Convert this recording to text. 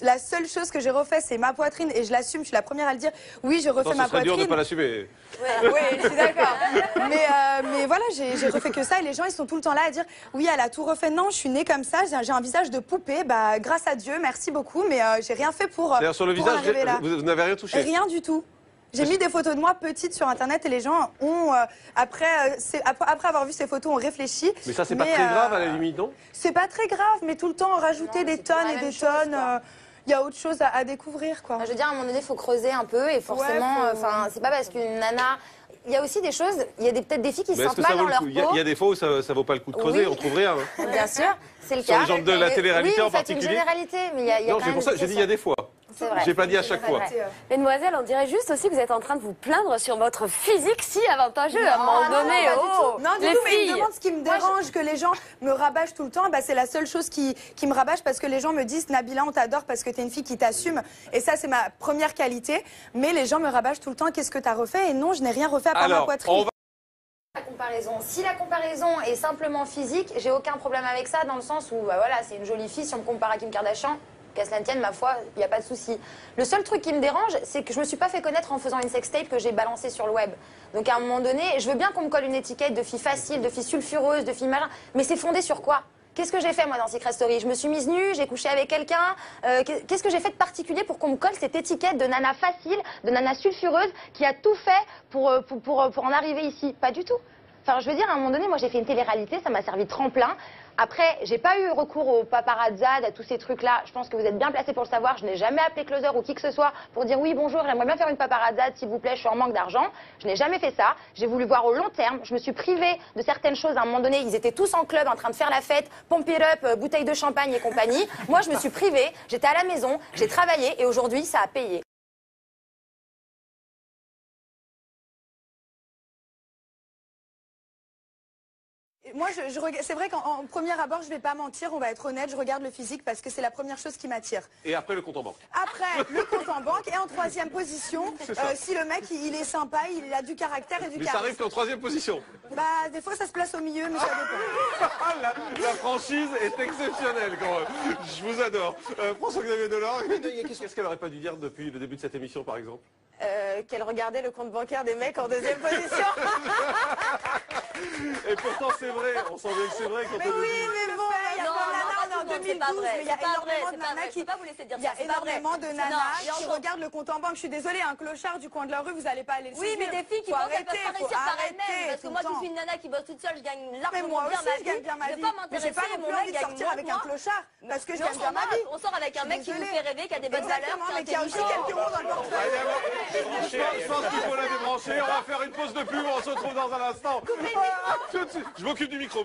La seule chose que j'ai refait, c'est ma poitrine et je l'assume, je suis la première à le dire. Oui, je refais ma poitrine. C'est dur de pas l'assumer. Ouais. Oui, je suis d'accord. Mais voilà, j'ai refait que ça et les gens, ils sont tout le temps là à dire oui, elle a tout refait. Non, je suis née comme ça, j'ai un visage de poupée. Bah, grâce à Dieu, merci beaucoup, mais j'ai rien fait pour. C'est-à-dire sur le visage, vous n'avez rien touché? Rien du tout. J'ai mis des photos de moi petite sur internet et les gens ont, après avoir vu ces photos, ont réfléchi. Mais ça, c'est pas très grave à la limite, non? C'est pas très grave, mais tout le temps rajouter des tonnes et des tonnes. Il y a autre chose à découvrir, quoi. Je veux dire, à un moment donné, il faut creuser un peu et forcément, enfin, c'est pas parce qu'une nana. Il y a aussi des choses, il y a peut-être des filles qui se sentent mal dans leur peau. Il y a des fois où ça vaut pas le coup de creuser, on trouve rien. Hein. Bien sûr, c'est le cas. Sur les gens de la télé-réalité en particulier. C'est une généralité, mais il y a non, c'est pour ça que j'ai dit il y a des fois. J'ai pas dit à chaque fois. Mesdemoiselles, on dirait juste aussi que vous êtes en train de vous plaindre sur votre physique si avantageux à un moment donné. Non, du tout, mais ils me demandent ce qui me dérange, que les gens me rabâchent tout le temps. Bah, c'est la seule chose qui me rabâche parce que les gens me disent Nabila, on t'adore parce que t'es une fille qui t'assume. Et ça, c'est ma première qualité. Mais les gens me rabâchent tout le temps qu'est-ce que t'as refait. Et non, je n'ai rien refait à part ma poitrine. La comparaison. Si la comparaison est simplement physique, j'ai aucun problème avec ça dans le sens où, bah voilà, c'est une jolie fille. Si on me compare à Kim Kardashian, qu'à cela ne tienne, ma foi, il n'y a pas de souci. Le seul truc qui me dérange, c'est que je me suis pas fait connaître en faisant une sextape que j'ai balancée sur le web. Donc à un moment donné, je veux bien qu'on me colle une étiquette de fille facile, de fille sulfureuse, de fille malin, mais c'est fondé sur quoi? Qu'est-ce que j'ai fait moi dans Secret Story? Je me suis mise nue, j'ai couché avec quelqu'un. Qu'est-ce que j'ai fait de particulier pour qu'on me colle cette étiquette de nana facile, de nana sulfureuse qui a tout fait pour en arriver ici? Pas du tout. Enfin, je veux dire, à un moment donné, moi j'ai fait une télé-réalité, ça m'a servi de tremplin. Après, j'ai pas eu recours aux paparazzades, à tous ces trucs-là. Je pense que vous êtes bien placés pour le savoir. Je n'ai jamais appelé Closer ou qui que ce soit pour dire oui, bonjour, j'aimerais bien faire une paparazzade, s'il vous plaît, je suis en manque d'argent. Je n'ai jamais fait ça. J'ai voulu voir au long terme. Je me suis privée de certaines choses. À un moment donné, ils étaient tous en club en train de faire la fête, pump it up, bouteille de champagne et compagnie. Moi, je me suis privée. J'étais à la maison, j'ai travaillé et aujourd'hui, ça a payé. Moi, c'est vrai qu'en premier abord, je vais pas mentir, on va être honnête, je regarde le physique parce que c'est la première chose qui m'attire. Et après, le compte en banque. Après, le compte en banque. Et en troisième position, si le mec, il est sympa, il a du caractère et du charisme. Mais ça arrive qu'en troisième position. Bah, des fois, ça se place au milieu, mais ça dépend. La franchise est exceptionnelle, quand même. Je vous adore. François-Xavier Delors, qu'est-ce qu'elle aurait pas dû dire depuis le début de cette émission, par exemple? Qu'elle regardait le compte bancaire des mecs en deuxième position. Et pourtant, c'est vrai, on sent bien que c'est vrai quand mais oui, mais bon, il y a en 2012, mais il y a énormément de nanas qui... Il y a énormément de nanas qui regardent le compte en banque. Je suis désolée, un clochard du coin de la rue, vous n'allez pas aller le suivre. Oui, mais des filles qui pensent qu'elles peuvent pas réussir par elles-mêmes. Parce que moi, je suis une nana qui bosse toute seule, je gagne largement bien ma vie. Je gagne bien ma vie. Mais j'ai pas non plus envie de sortir avec un clochard parce que je gagne bien ma vie. On sort avec un mec qui nous fait rêver, qui a des bonnes valeurs, mais qui a aussi quelques euros dans le portefeuille. Je pense qu'il faut la débrancher. On va faire une pause de pub. On se retrouve dans un instant. Je m'occupe du micro.